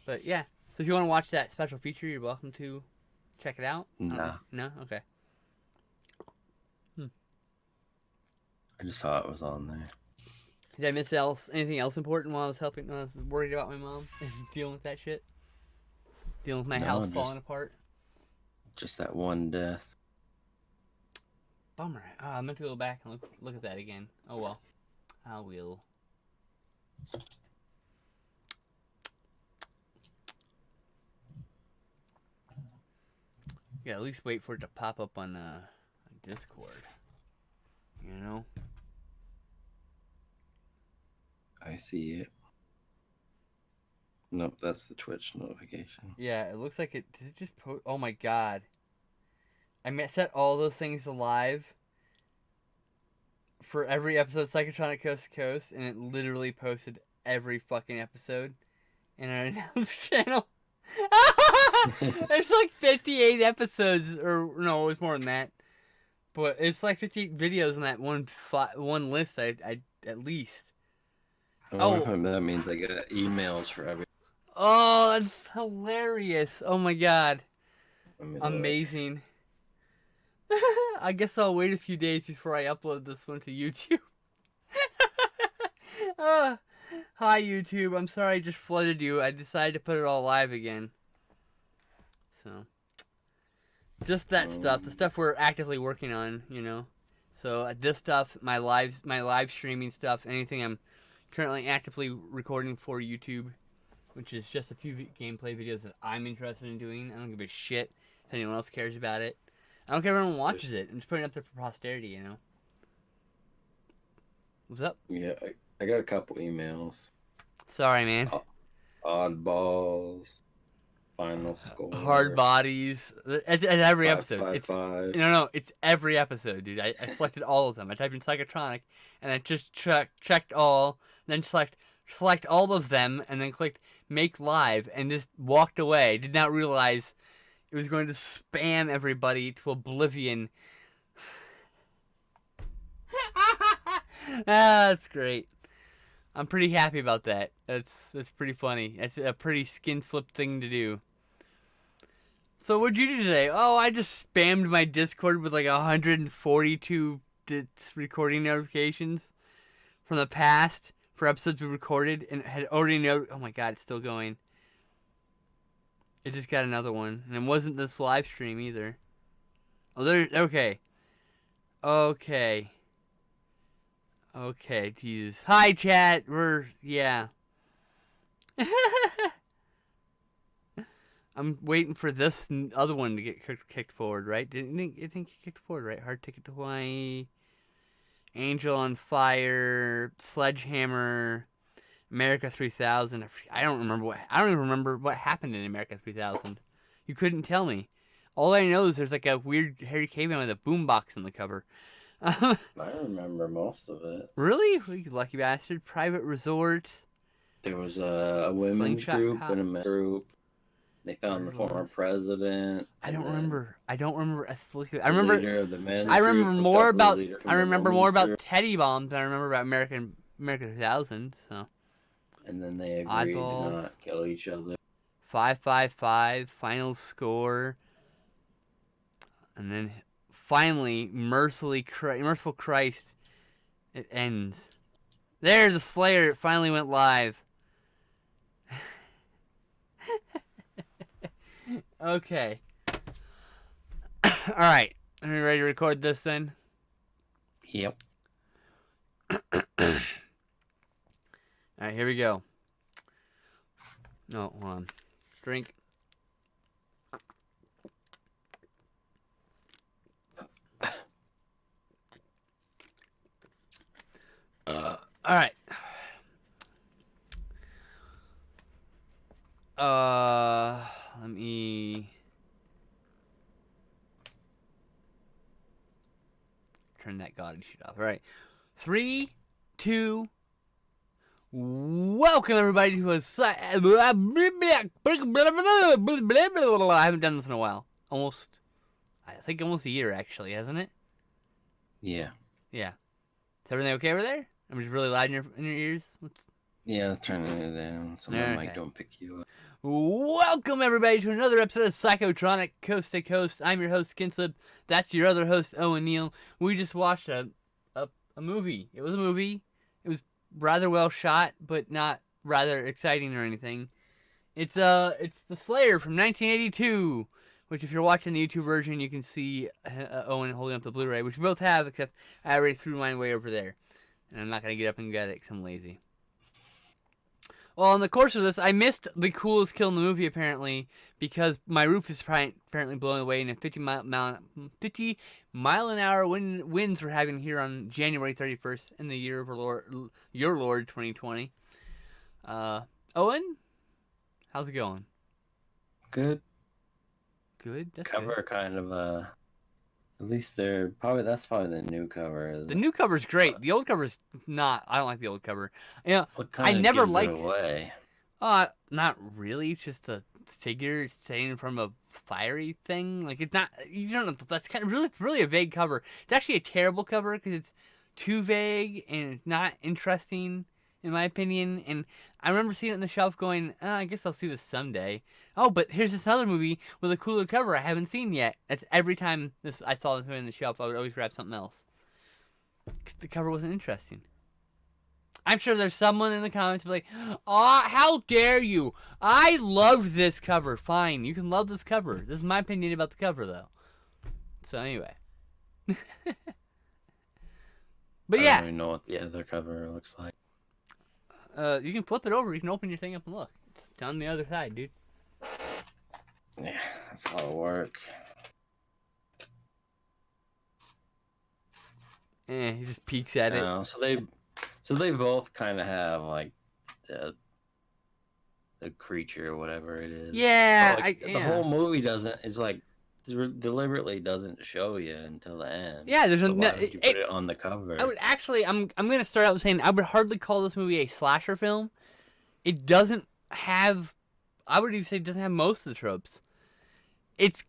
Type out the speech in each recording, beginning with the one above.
But yeah, so if you want to watch that special feature, you're welcome to check it out. Nah, No, okay. I just saw it was on there. Did I miss anything else important while I was helping? When I was worried about my mom and dealing with that shit, dealing with my No, house falling apart. just that one death. Bummer. I meant to go back and look at that again. Oh well, I will. Yeah, at least wait for it to pop up on Discord. You know. I see it. Nope, that's the Twitch notification. Yeah, it looks like it. Did it just post? Oh my god. I set all those things alive for every episode of Psychotronic Coast to Coast, and it literally posted every fucking episode in our announced channel. It's like 58 episodes, or no, it was more than that. But it's like 58 videos in that one list. I at least. Oh, that means I get emails for every. Oh, that's hilarious! Oh my god, amazing. I guess I'll wait a few days before I upload this one to YouTube. Hi YouTube, I'm sorry I just flooded you. I decided to put it all live again. So, just that stuff, the stuff we're actively working on, you know. So this stuff, my live streaming stuff, anything I'm currently actively recording for YouTube, which is just a few gameplay videos that I'm interested in doing. I don't give a shit if anyone else cares about it. I don't care if everyone watches it. I'm just putting it up there for posterity, you know. What's up? Yeah, I got a couple emails. Sorry, man. Oddballs, final score, hard bodies. It's every episode. 555. No, it's every episode, dude. I selected all of them. I typed in Psychotronic, and I just checked all, then select all of them, and then clicked make live, and just walked away. Did not realize it was going to spam everybody to oblivion. That's great. I'm pretty happy about that. That's pretty funny. That's a pretty skin slip thing to do. So what'd you do today? Oh, I just spammed my Discord with like 142 recording notifications from the past for episodes we recorded, and had already oh my god, it's still going. It just got another one, and it wasn't this live stream either. Oh, okay. Okay, Jesus. Hi, chat. Yeah. I'm waiting for this other one to get kicked forward, right? Didn't you think he kicked forward, right? Hard Ticket to Hawaii, Angel on Fire, Sledgehammer, America 3000. I don't even remember what happened in America 3000. You couldn't tell me. All I know is there's like a weird Harry Caveman with a boombox on the cover. I remember most of it. Really? You lucky bastard. Private Resort. There was a women's group and a men's group. They found the former president. I don't remember. I remember more about Teddy Bombs than I remember about America 3000. So. And then they agreed to not kill each other. 555 final score. And then finally, merciful Christ, it ends. There, the Slayer. It finally went live. Okay. Alright. Are we ready to record this then? Yep. Alright, here we go. No, hold on. Drink. Alright. Let me turn that gaudy shit off. Alright. 3, 2, welcome everybody to a I haven't done this in a while. I think almost a year actually, hasn't it? Yeah. Yeah. Is everything okay over there? I'm just really loud in your ears. Yeah, turning it down so my mic don't pick you up. Welcome everybody to another episode of Psychotronic Coast to Coast. I'm your host Skinslip. That's your other host Owen Neal. We just watched a movie. It was a movie. It was rather well shot, but not rather exciting or anything. It's The Slayer from 1982. Which, if you're watching the YouTube version, you can see Owen holding up the Blu-ray, which we both have, except I already threw mine way over there, and I'm not gonna get up and get it because I'm lazy. Well, in the course of this, I missed the coolest kill in the movie, apparently, because my roof is apparently blowing away, and 50 mile an hour winds we're having here on January 31st in the year of your Lord 2020. Owen, how's it going? Good. Good. That's cover good. Kind of at least that's probably the new cover. The new cover's great. The old cover's not. I don't like the old cover. I never liked it away. Not really. It's just a figure standing from a fiery thing. Like, it's not. You don't know. That's kind of really a vague cover. It's actually a terrible cover because it's too vague and it's not interesting, in my opinion. And I remember seeing it on the shelf going, I guess I'll see this someday. Oh, but here's this other movie with a cooler cover I haven't seen yet. That's every time I saw this movie on the shelf, I would always grab something else. The cover wasn't interesting. I'm sure there's someone in the comments like, how dare you? I love this cover. Fine, you can love this cover. This is my opinion about the cover, though. So anyway. But yeah. I don't even know what the other cover looks like. You can flip it over. You can open your thing up and look. It's down the other side, dude. Yeah, that's how it work. He just peeks at it. So they both kind of have like the creature or whatever it is. Yeah, the whole movie deliberately doesn't show you until the end. Yeah, there's you put it on the cover. I would actually, I'm gonna start out saying I would hardly call this movie a slasher film. It doesn't have, I would even say, it doesn't have most of the tropes. It's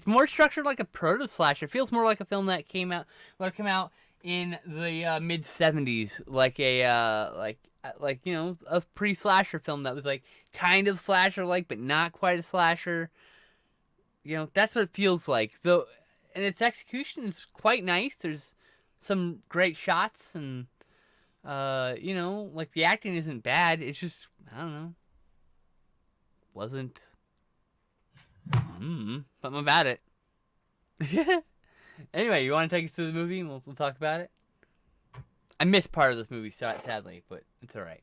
more structured like a proto slasher. It feels more like a film that came out in the mid '70s, like a a pre-slasher film that was like kind of slasher-like, but not quite a slasher. That's what it feels like. Though, and its execution is quite nice. There's some great shots, and like the acting isn't bad. It's just, I don't know, wasn't something about it. Anyway, you want to take us through the movie and we'll talk about it? I missed part of this movie, sadly, but it's all right.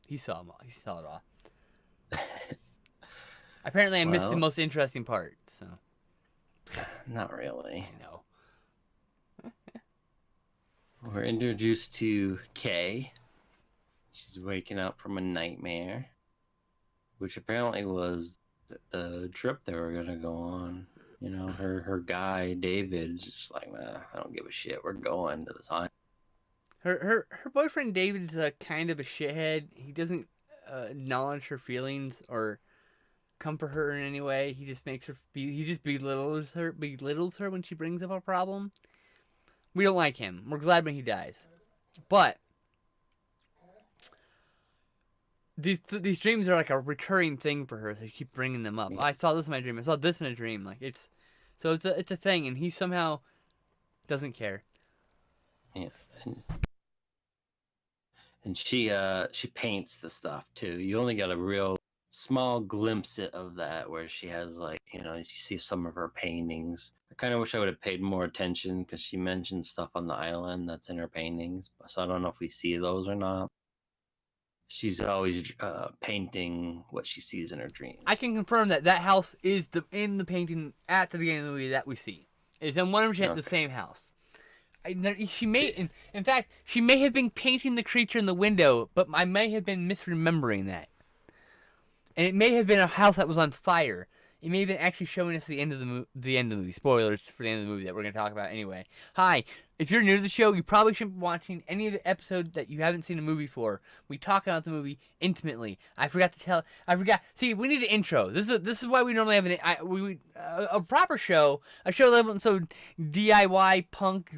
He saw it all. Apparently, I missed the most interesting part, so. Not really. I know. We're introduced to Kay. She's waking up from a nightmare, which apparently was the trip they were going to go on. Her guy, David's just like, I don't give a shit. We're going to this island. Her boyfriend, David's kind of a shithead. He doesn't acknowledge her feelings or comfort her in any way. He just belittles her when she brings up a problem. We don't like him. We're glad when he dies. But these dreams are like a recurring thing for her. So you keep bringing them up. Yeah. I saw this in my dream. I saw this in a dream. Like it's a thing, and he somehow doesn't care. Yeah. And she paints the stuff too. You only got a real small glimpse of that where she has you see some of her paintings. I kind of wish I would have paid more attention because she mentioned stuff on the island that's in her paintings. So I don't know if we see those or not. She's always painting what she sees in her dreams. I can confirm that house is in the painting at the beginning of the movie that we see. It's in 100% the same house. She may have been painting the creature in the window, but I may have been misremembering that. And it may have been a house that was on fire. It may have been actually showing us the end of the movie. Spoilers for the end of the movie that we're going to talk about anyway. Hi, if you're new to the show, you probably shouldn't be watching any of the episodes that you haven't seen a movie for. We talk about the movie intimately. I forgot. See, we need an intro. This is why we normally have a proper show. A show that so DIY punk,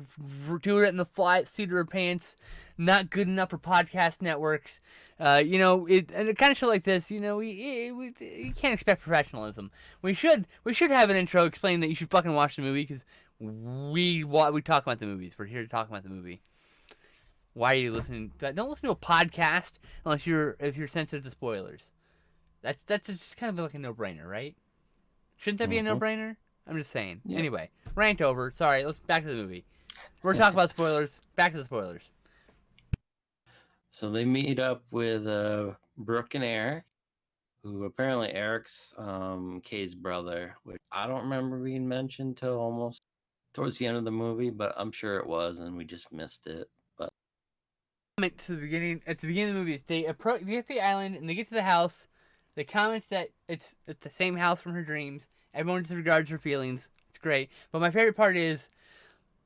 do it in the seat of our pants. Not good enough for podcast networks. And a kind of show like this, you can't expect professionalism. We should have an intro explaining that you should fucking watch the movie because we talk about the movies. We're here to talk about the movie. Why are you listening? Don't listen to a podcast unless if you're sensitive to spoilers. That's just kind of like a no-brainer, right? Shouldn't that be a no-brainer? I'm just saying. Yeah. Anyway, rant over. Sorry, let's back to the movie. We're talking about spoilers. Back to the spoilers. So they meet up with Brooke and Eric, who apparently Eric's Kay's brother, which I don't remember being mentioned till almost towards the end of the movie, but I'm sure it was, and we just missed it. But at the beginning of the movie, they get to the island and they get to the house. They comment that it's the same house from her dreams. Everyone disregards her feelings. It's great, but my favorite part is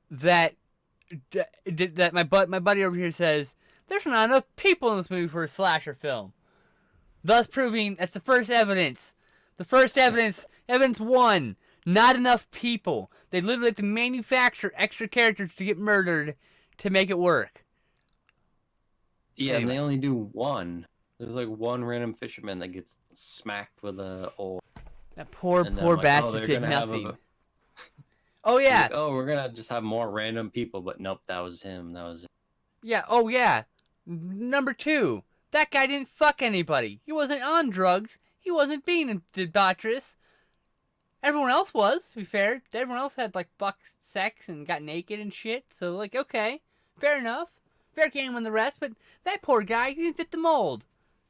that my buddy over here says there's not enough people in this movie for a slasher film, thus proving that's the first evidence. The first evidence, evidence one, not enough people. They literally have to manufacture extra characters to get murdered to make it work. Yeah, anyway. And they only do one. There's like one random fisherman that gets smacked with a oar. That poor bastard did nothing. Oh yeah. Like, oh, we're gonna just have more random people, but nope, that was him. That was it. Yeah. Oh yeah. Number two, that guy didn't fuck anybody. He wasn't on drugs. He wasn't being a debaucherous. Everyone else was, to be fair. Everyone else had like sex and got naked and shit. So like, okay, fair enough. Fair game on the rest. But that poor guy, he didn't fit the mold.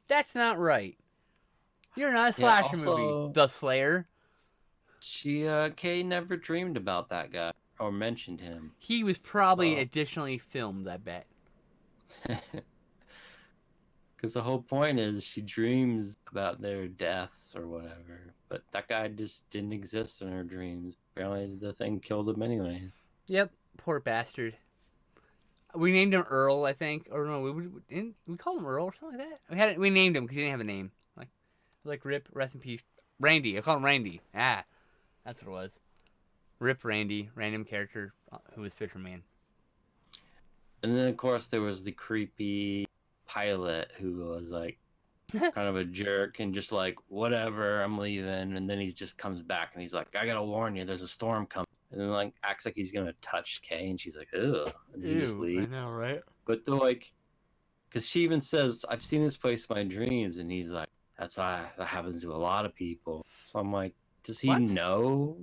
That's not right. You're not a slasher movie, The Slayer. Kay never dreamed about that guy or mentioned him. He was probably additionally filmed, I bet. Because the whole point is she dreams about their deaths or whatever. But that guy just didn't exist in her dreams. Apparently the thing killed him anyways. Yep, poor bastard. We named him Earl, I think. Or no, we called him Earl or something like that. We named him because he didn't have a name. Like Rip, rest in peace. Randy, I call him Randy. Ah, that's what it was. Rip Randy, random character who was Fisherman. And then, of course, there was the creepy pilot who was, like, kind of a jerk and just like, whatever, I'm leaving. And then he just comes back and he's like, I gotta warn you, there's a storm coming. And then, like, acts like he's gonna touch Kay, and she's like, ugh. And he just leaves. I know, right? But they're like, because she even says, I've seen this place in my dreams. And he's like, that happens to a lot of people. So I'm like, does he know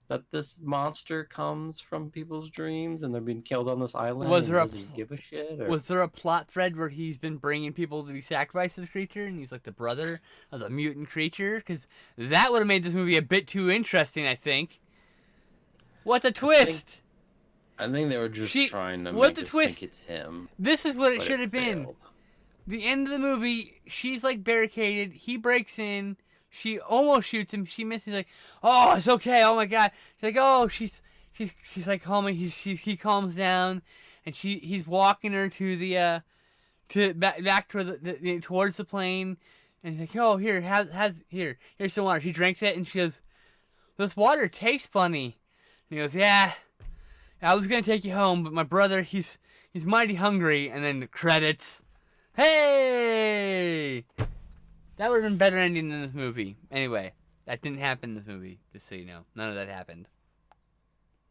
that this monster comes from people's dreams and they're being killed on this island? Does he give a shit? Or? Was there a plot thread where he's been bringing people to be sacrificed to this creature and he's like the brother of the mutant creature? Because that would have made this movie a bit too interesting, I think. What a twist! I think they were just trying to make us think it's him. This is what it should have been. The end of the movie, she's like barricaded. He breaks in. She almost shoots him. She misses. Like, oh, it's okay. Oh my god. She's like, oh, she's like calming. He calms down, and he's walking her to the back toward towards the plane, and he's like, oh, here's some water. She drinks it, and she goes, this water tastes funny. And he goes, yeah, I was gonna take you home, but my brother, he's mighty hungry. And then the credits. Hey! That would have been better ending than this movie. Anyway, that didn't happen in this movie, just so you know. None of that happened.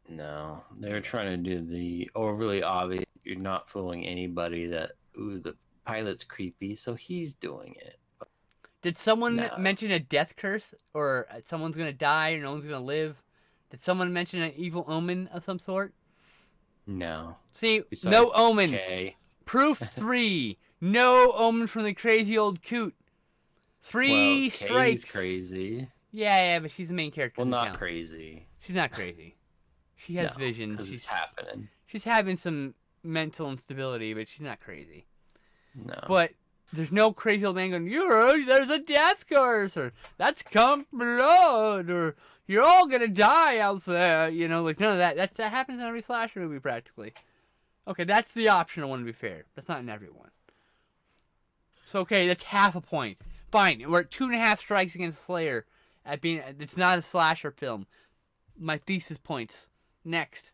No, they were trying to do the overly obvious, you're not fooling anybody that, ooh, the pilot's creepy, so he's doing it. But did someone mention a death curse? Or someone's gonna die or no one's gonna live? Did someone mention an evil omen of some sort? No. See, no omen. Kay. Proof 3. No omen from the crazy old coot. 3 strikes. Kay's crazy. Yeah, but she's the main character. Well, not crazy. She's not crazy. She has vision. She's happening. She's having some mental instability, but she's not crazy. No. But there's no crazy old man going, there's a death curse, or that's come blood, or you're all gonna die out there. Like none of that. That happens in every slasher movie practically. Okay, that's the optional one to be fair. That's not in every one. So okay, that's half a point. Fine, we're at 2.5 strikes against Slayer at being it's not a slasher film. My thesis points. Next.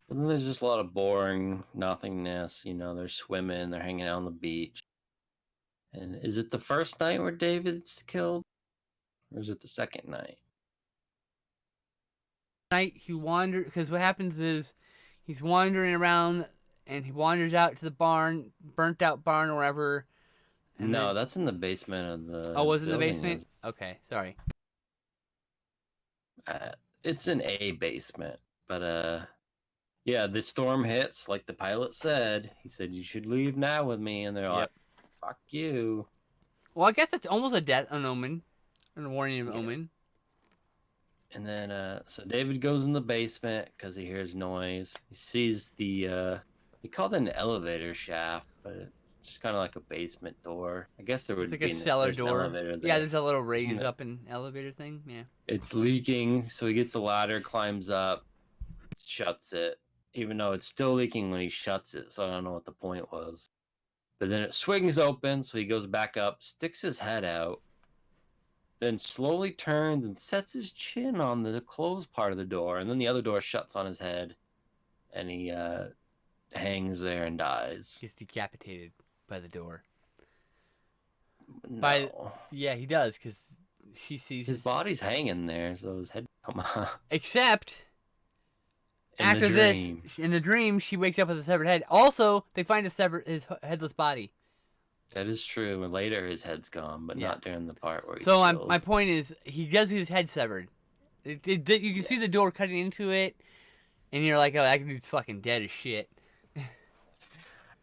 And then there's just a lot of boring nothingness. You know, they're swimming, they're hanging out on the beach. And is it the first night where David's killed? Or is it the second night? Night he wanders because what happens is he's wandering around and he wanders out to the barn, burnt out barn or whatever. And No, then that's in the basement of the was it in the building. basement? Okay, sorry. Uh, it's in a basement, but yeah, the storm hits like the pilot said. He said you should leave now with me, and they're like, Yep. "Fuck you." Well, I guess that's almost an omen, a warning of Yeah. omen. And then so David goes in the basement because he hears noise. He sees the he called it an elevator shaft, but it's just kind of like a basement door. I guess there It's would like be a cellar there's an door. elevator there. Yeah, there's a little Isn't raise it? up and elevator thing. Yeah. It's leaking, so he gets a ladder, climbs up, shuts it, even though it's still leaking when he shuts it. So I don't know what the point was. But then it swings open, so he goes back up, sticks his head out, then slowly turns and sets his chin on the closed part of the door, and then the other door shuts on his head, and he hangs there and dies. Gets decapitated by the door. No, Yeah, he does because she sees his body's hanging there, so his head come off. Except In after the this, dream, in the dream, she wakes up with a severed head. Also, they find his headless body. that is true. Later, his head's gone, but Yeah. not during the part where he's So killed. my point is, he does get his head severed. You can see the door cutting into it, and you're like, oh, that dude's fucking dead as shit.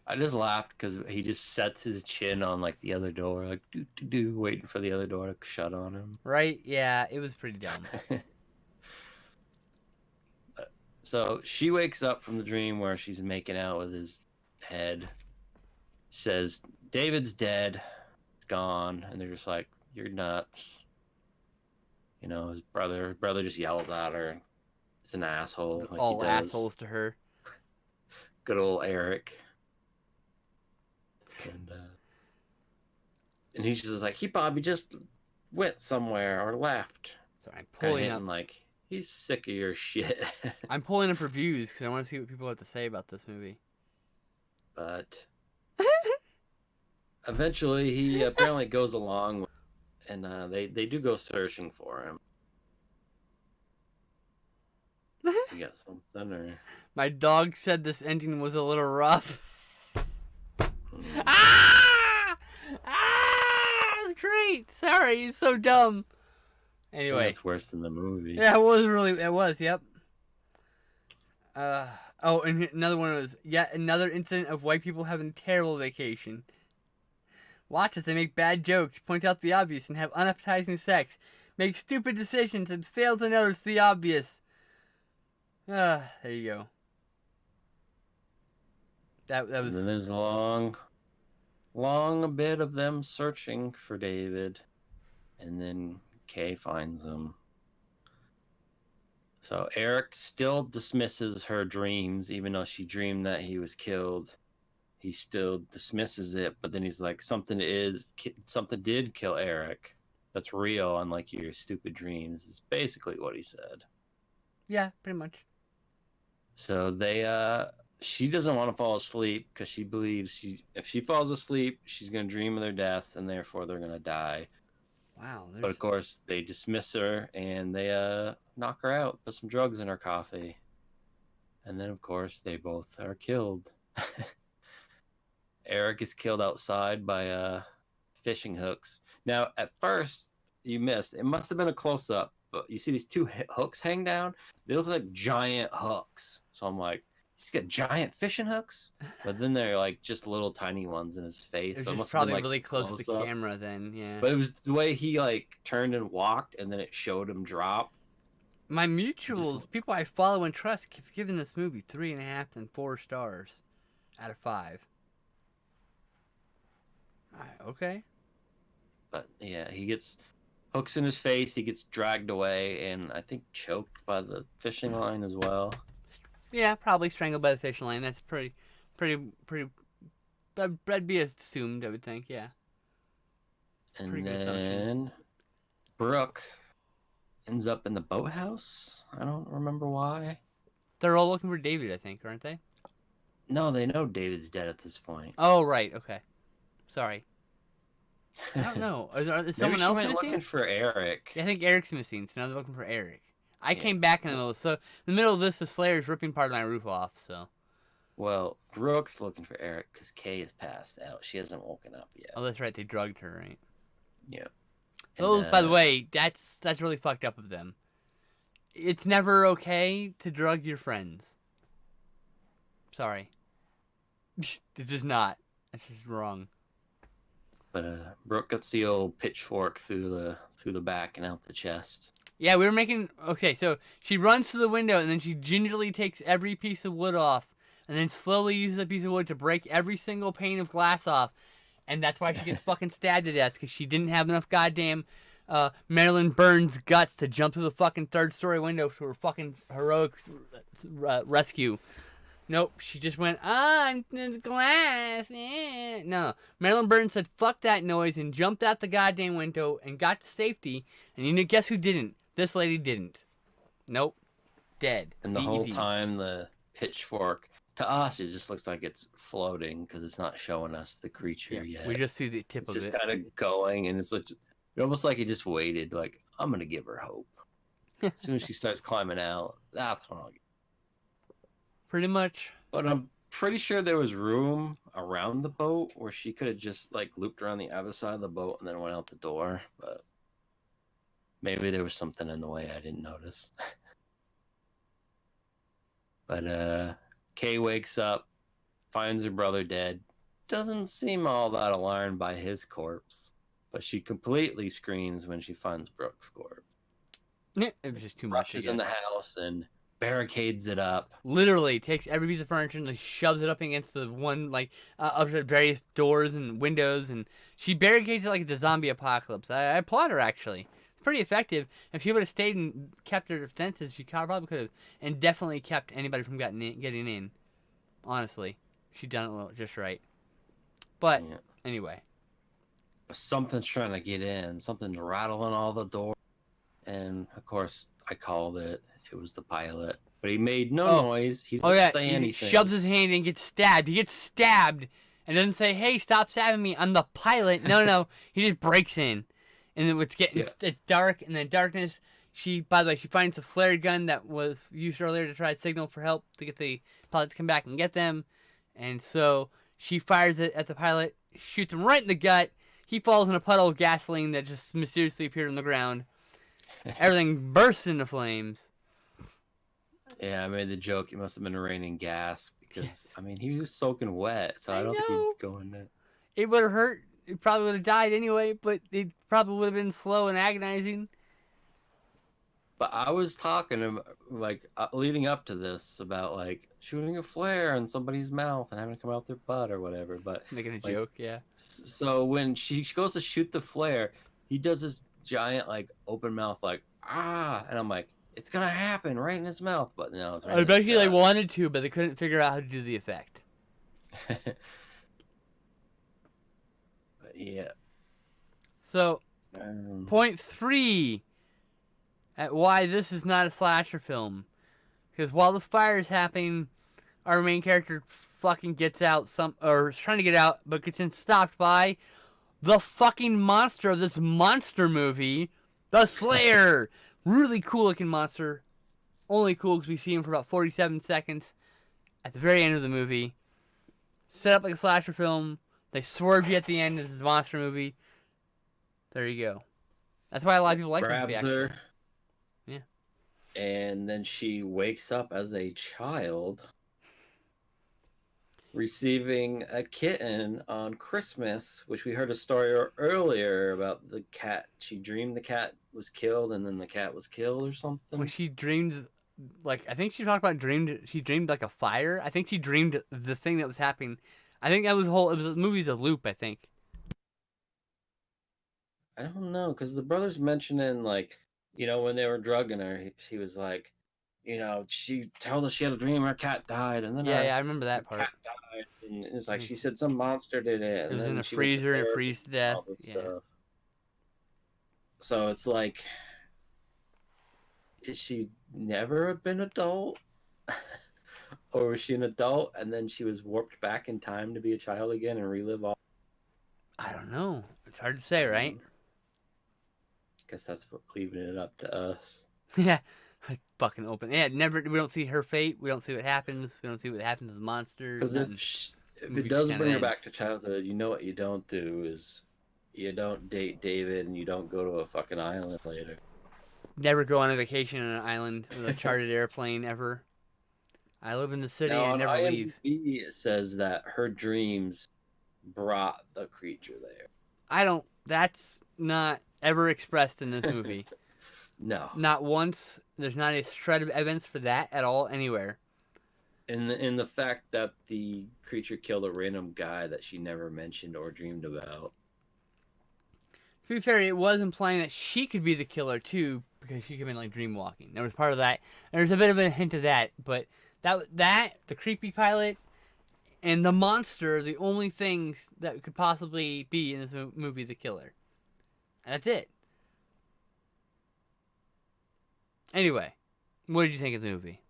I just laughed because he just sets his chin on like the other door, like do, waiting for the other door to shut on him. Right? Yeah, it was pretty dumb. So she wakes up from the dream where she's making out with his head. Says David's dead, it's gone, and they're just like, "You're nuts." You know, his brother just yells at her. He's an asshole. Like All he does. assholes to her. Good old Eric. And he's just like, he probably just went somewhere or left. So I'm Kind of pulling up. hitting like, he's sick of your shit. I'm pulling up reviews because I want to see what people have to say about this movie. But eventually, he apparently goes along, and they do go searching for him. You got something, or My dog said this ending was a little rough. mm, That's great. Sorry, it's so dumb. Anyway, it's worse than the movie. yeah, it was really. It was. Yep. Oh, and another one was yet another incident of white people having a terrible vacation. Watch as they make bad jokes, point out the obvious, and have unappetizing sex, make stupid decisions, and fail to notice the obvious. There you go. That was. And then there's a long bit of them searching for David, and then Kay finds him. So Eric still dismisses her dreams, even though she dreamed that he was killed. He still dismisses it, but then he's like, something did kill Eric. That's real, unlike your stupid dreams. Is basically what he said. Yeah, pretty much. So she doesn't want to fall asleep because she believes if she falls asleep, she's gonna dream of their deaths, and therefore they're gonna die. Wow. But of course, they dismiss her and they knock her out, put some drugs in her coffee, and then of course they both are killed. Eric is killed outside by fishing hooks. Now, at first, you missed. It must have been a close-up, but you see these two hooks hang down. They look like giant hooks. So I'm like, he's got giant fishing hooks, but then they're like just little tiny ones in his face. It was so it just must probably have been, like, really close to the close-up. camera then, yeah. But it was the way he like turned and walked, and then it showed him drop. My mutuals, people I follow and trust, have given this movie 3.5 and 4 stars out of 5. Okay. But yeah, he gets hooks in his face. He gets dragged away, and I think choked by the fishing line as well. Yeah, probably strangled by the fishing line. That's pretty. That'd be assumed, I would think. Yeah. And Pretty good then assumption. Brooke ends up in the boathouse. I don't remember why. They're all looking for David, I think, aren't they? No, they know David's dead at this point. Oh, right. Okay. Sorry. I don't know. Is Maybe someone she else went missing? looking for Eric. Yeah, I think Eric's missing, so now they're looking for Eric. I Yeah. came back in the middle. So in the middle of this, the Slayer's ripping part of my roof off. So. Well, Brooke's looking for Eric because Kay is passed out. She hasn't woken up yet. Oh, that's right. They drugged her, right? Yeah. Those, by the way, that's really fucked up of them. It's never okay to drug your friends. Sorry. It's just not. It's just wrong. But Brooke gets the old pitchfork through the back and out the chest. Yeah, we were making... Okay, so she runs to the window, and then she gingerly takes every piece of wood off, and then slowly uses a piece of wood to break every single pane of glass off. And that's why she gets fucking stabbed to death, because she didn't have enough goddamn Marilyn Burns guts to jump through the fucking third-story window for her fucking heroic rescue. Nope, she just went, I'm in the glass. No, Marilyn Burns said, fuck that noise, and jumped out the goddamn window and got to safety. And you know, guess who didn't? This lady didn't. Nope. Dead. And the whole time, the pitchfork, to us, it just looks like it's floating because it's not showing us the creature yet. We just see the tip of it. It's just kind of going, and it's almost like he just waited, like, I'm going to give her hope. As soon as she starts climbing out, that's when I'll get. Pretty much. But I'm pretty sure there was room around the boat where she could have just like looped around the other side of the boat and then went out the door. But maybe there was something in the way I didn't notice. But Kay wakes up, finds her brother dead. Doesn't seem all that alarmed by his corpse, but she completely screams when she finds Brooke's corpse. It was just too much. Rushes in the house and barricades it up. Literally takes every piece of furniture and shoves it up against the one, like, up to various doors and windows, and she barricades it like the zombie apocalypse. I applaud her, actually. It's pretty effective. If she would have stayed and kept her defenses, she probably could have, and definitely kept anybody from getting in. Honestly, she done it just right. But yeah. Anyway, something's trying to get in. Something's rattling all the doors, and of course, I called it. It was the pilot, but he made no noise. He didn't say anything. He shoves his hand and gets stabbed. He gets stabbed and doesn't say, "Hey, stop stabbing me! I'm the pilot." No. He just breaks in, and then it's dark, and then darkness. By the way, she finds the flare gun that was used earlier to try to signal for help to get the pilot to come back and get them, and so she fires it at the pilot, shoots him right in the gut. He falls in a puddle of gasoline that just mysteriously appeared on the ground. Everything bursts into flames. Yeah, I made the joke. It must have been raining gas because I mean he was soaking wet, so I don't think he'd go in there. It would have hurt. He probably would have died anyway, but it probably would have been slow and agonizing. But I was talking like leading up to this about like shooting a flare in somebody's mouth and having it come out their butt or whatever. But making a joke, yeah. So when she goes to shoot the flare, he does this giant like open mouth like and I'm like, it's gonna happen right in his mouth, but no. It's right I bet you they wanted to, but they couldn't figure out how to do the effect. But yeah. So, point 3 at why this is not a slasher film, because while this fire is happening, our main character fucking gets out is trying to get out, but gets stopped by the fucking monster of this monster movie, the Slayer. Really cool looking monster. Only cool because we see him for about 47 seconds at the very end of the movie. Set up like a slasher film. They swerve you at the end of the monster movie. There you go. That's why a lot of people like this movie. Grabs her. Yeah. And then she wakes up as a child, receiving a kitten on Christmas, which we heard a story earlier about the cat. She dreamed the cat was killed, and then the cat was killed or something. When she dreamed, like, I think she talked about she dreamed like a fire. I think she dreamed the thing that was happening. I think that was the movie's a loop, I think. I don't know, because the brother's mentioning, like, you know, when they were drugging her, he was like, you know, she told us she had a dream her cat died, and then I remember that part. Cat died, and it's like she said some monster did it. It was in a freezer and freeze to death. Stuff. So it's like, is she never been adult? Or was she an adult and then she was warped back in time to be a child again and relive all? I don't know. It's hard to say, right? Guess that's what leaving it up to us. Yeah. Like fucking open. Yeah, never. We don't see her fate. We don't see what happens. We don't see what happens to the monster. Because Nothing. if Movie it just does kinda bring her ends. back to childhood, you know what you don't do is you don't date David and you don't go to a fucking island later. Never go on a vacation on an island with a chartered airplane ever. I live in the city Now and on never leave. IMDb it says that her dreams brought the creature there. I don't. That's not ever expressed in this movie. No. Not once. There's not a shred of evidence for that at all anywhere. In the fact that the creature killed a random guy that she never mentioned or dreamed about. To be fair, it was implying that she could be the killer too, because she could have been like dream walking. There was part of that. And there's a bit of a hint of that, but that the creepy pilot and the monster are the only things that could possibly be in this movie the killer. And that's it. Anyway, what did you think of the movie?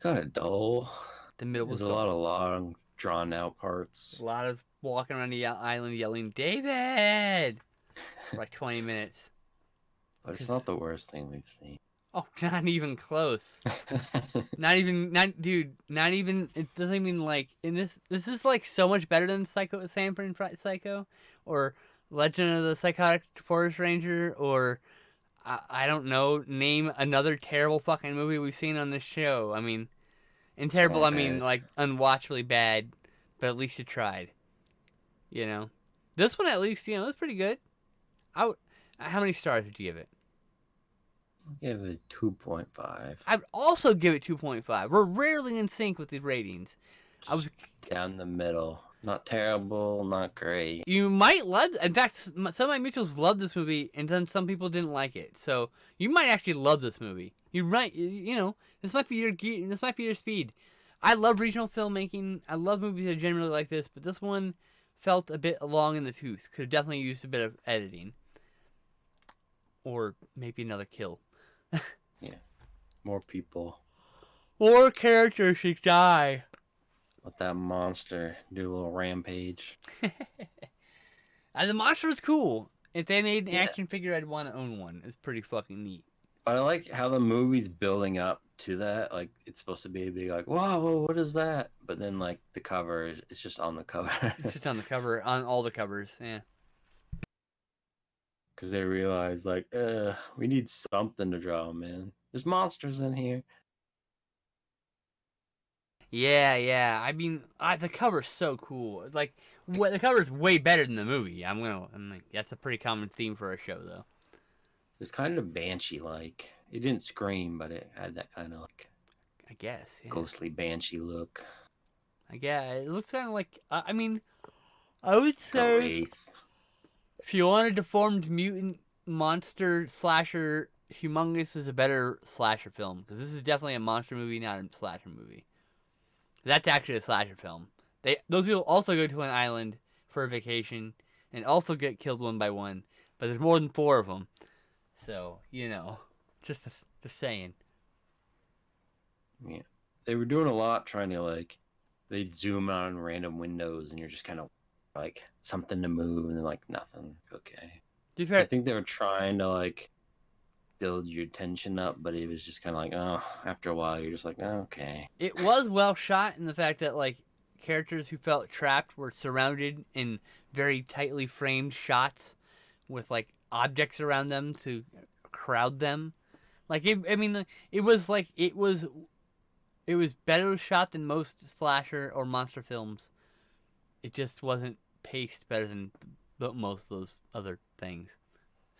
Kind of dull. The middle was There's a dull. lot of long, drawn out parts. A lot of walking around the island yelling, David! For like 20 minutes. But it's not the worst thing we've seen. Oh, not even close. Not even, it doesn't even like, in this is like so much better than Sanford and Psycho, or Legend of the Psychotic Forest Ranger, or, I don't know, name another terrible fucking movie we've seen on this show. I mean, and terrible, I mean, like, unwatchably bad, but at least you tried. You know? This one, at least, you know, it's pretty good. How many stars would you give it? I'll give it 2.5. I'd also give it 2.5. We're rarely in sync with the ratings. I was down the middle. Not terrible, not great. You might love. In fact, some of my mutuals love this movie, and then some people didn't like it. So you might actually love this movie. You might, you know, this might be your speed. I love regional filmmaking. I love movies that are generally like this, but this one felt a bit long in the tooth. Could have definitely used a bit of editing, or maybe another kill. Yeah, more people. More characters should die. Let that monster do a little rampage. And the monster was cool. If they made an action figure, I'd want to own one. It's pretty fucking neat. But I like how the movie's building up to that. Like, it's supposed to be a big, like, whoa, what is that? But then, like, the cover, it's just on the cover. It's just on the cover, on all the covers, yeah. Because they realize, like, we need something to draw, man. There's monsters in here. Yeah. I mean, the cover's so cool. Like, the cover's way better than the movie. I'm like, that's a pretty common theme for a show, though. It was kind of Banshee-like. It didn't scream, but it had that kind of, like, I guess, yeah. ghostly Banshee look. I guess. It looks kind of like, I mean, I would say, if you want a deformed mutant monster slasher, Humongous is a better slasher film. Because this is definitely a monster movie, not a slasher movie. That's actually a slasher film. Those people also go to an island for a vacation and also get killed one by one. But there's more than 4 of them. So, you know, just saying. Yeah. They were doing a lot trying to, like, they'd zoom on random windows and you're just kind of like, something to move and they're like, nothing. Okay. I think they were trying to, like, build your tension up, but it was just kind of like, oh, after a while you're just like, oh, okay. It was well shot in the fact that, like, characters who felt trapped were surrounded in very tightly framed shots with, like, objects around them to crowd them. Like, it was better shot than most slasher or monster films. It just wasn't paced better than most of those other things.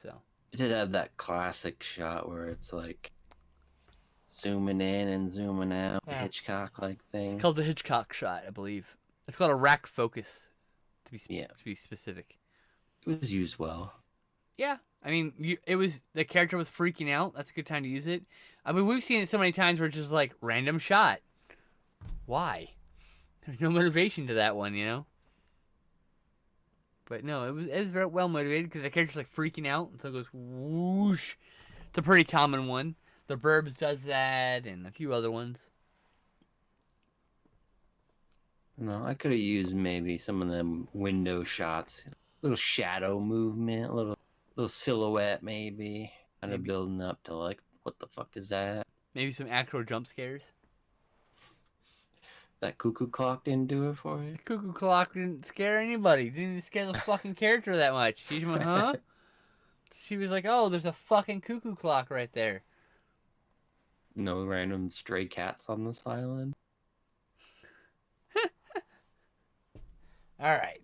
So it did have that classic shot where it's like zooming in and zooming out, Hitchcock-like thing. It's called the Hitchcock shot, I believe. It's called a rack focus, to be specific. It was used well. Yeah, I mean, the character was freaking out. That's a good time to use it. I mean, we've seen it so many times where it's just like random shot. Why? There's no motivation to that one, you know. But no, it was very well motivated because the character's like freaking out, and so it goes whoosh. It's a pretty common one. The Burbs does that, and a few other ones. No, I could have used maybe some of them window shots, little shadow movement, a little silhouette, maybe, kind of building up to like, what the fuck is that? Maybe some actual jump scares. That cuckoo clock didn't do it for you? The cuckoo clock didn't scare anybody. Didn't scare the fucking character that much. She went, huh? She was like, oh, there's a fucking cuckoo clock right there. No random stray cats on this island. All right.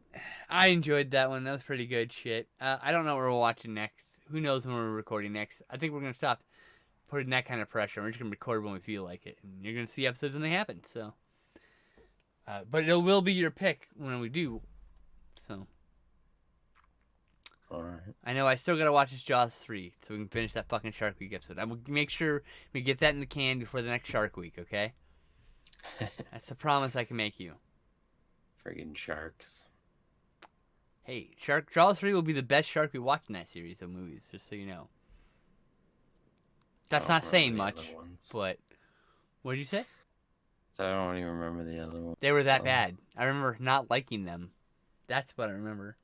I enjoyed that one. That was pretty good shit. I don't know what we're watching next. Who knows when we're recording next? I think we're going to stop putting that kind of pressure. We're just going to record when we feel like it. And you're going to see episodes when they happen. So, but it will be your pick when we do. So. All right. I know I still got to watch this Jaws 3 so we can finish that fucking Shark Week episode. I will make sure we get that in the can before the next Shark Week, okay? That's the promise I can make you. Friggin' sharks. Hey, Jaws 3 will be the best shark we watch in that series of movies, just so you know. That's not saying much, but what did you say? So I don't even remember the other one. They were that bad. I remember not liking them. That's what I remember.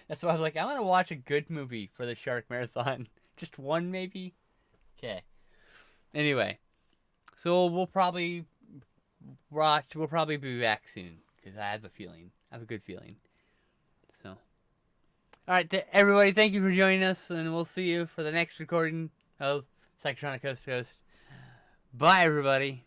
That's why I was like, I want to watch a good movie for the Shark Marathon. Just one, maybe? Okay. Anyway, so we'll probably be back soon, because I have a feeling. I have a good feeling. So, all right, everybody, thank you for joining us, and we'll see you for the next recording of Psychotronic Coast to Coast. Bye, everybody.